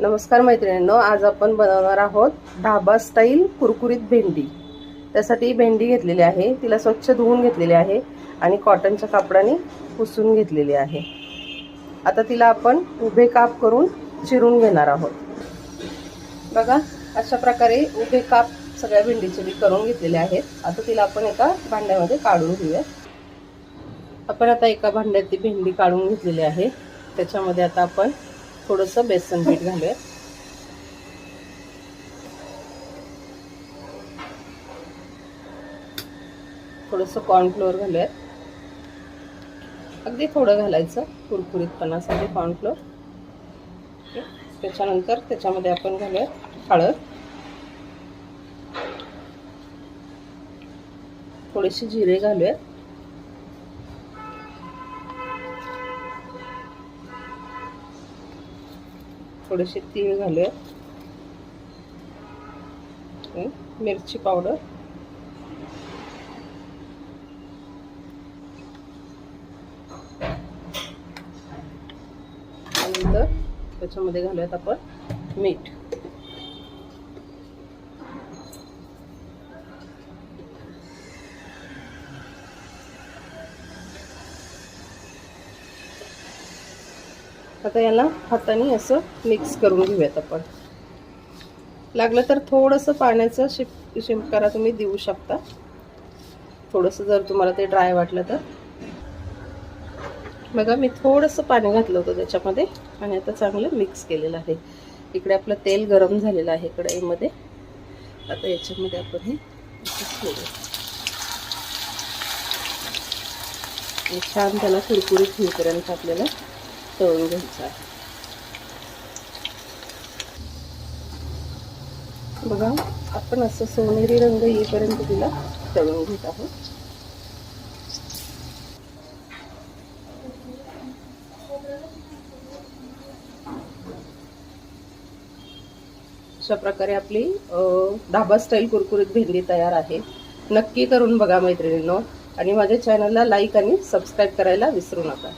नमस्कार मैत्रिणींनो, आज आपण बनवणार आहोत ढाबा स्टाईल कुरकुरीत भेंडी। त्यासाठी भेंडी घेतलेली आहे, तिला स्वच्छ धुवून घेतलेली आहे आणि कॉटनच्या कापडाने पुसून घेतलेली आहे। आता तिला आपण उभे काप करून चिरून घेणार आहोत। बघा, अशा प्रकारे उभे काप सगळ्या भेंडीचे मी करून घेतलेले आहेत। आता तिला आपण एका भांड्यामध्ये काढून घेऊया। आपण आता एका भांड्यात ती भेंडी काढून घेतलेली आहे। त्याच्यामध्ये आता आपण थोडंसं बेसन पीठ घालूया। थोडंसं कॉर्नफ्लोअर घालूया, अगदी थोडं घालायचं कुरकुरीतपणासाठी कॉर्नफ्लोअर। त्याच्यानंतर त्याच्यामध्ये आपण घालूया हळद, थोडेसे जिरे घालूया, थोडेसे तीळ घालूया, मिरची पावडर, नंतर त्याच्यामध्ये घालूयात आपण मीठ। आता याला हाताने असं मिक्स करून घेऊयात आपण। लागलं तर थोडंसं पाण्याचं शिंपकारा तुम्ही देऊ शकता, थोडंसं जर तुम्हाला ते ड्राय वाटलं तर। बघा, मी थोडंसं पाणी घातलं होतं त्याच्यामध्ये आणि आता चांगलं मिक्स केलेलं आहे। इकडे आपलं तेल गरम झालेलं आहे कढईमध्ये। आता याच्यामध्ये आपण हे छान त्याला कुरकुरीत होईपर्यंत आपल्याला तळून घ्यायचं आहे। बघा, आपण असं सोनेरी रंग येईपर्यंत तिला तळून घेत आहोत। अशा प्रकारे आपली ढाबा स्टाईल कुरकुरीत भेंडी तयार आहे। नक्की करून बघा मैत्रिणींनो, आणि माझ्या चॅनलला लाईक आणि सबस्क्राईब करायला विसरू नका।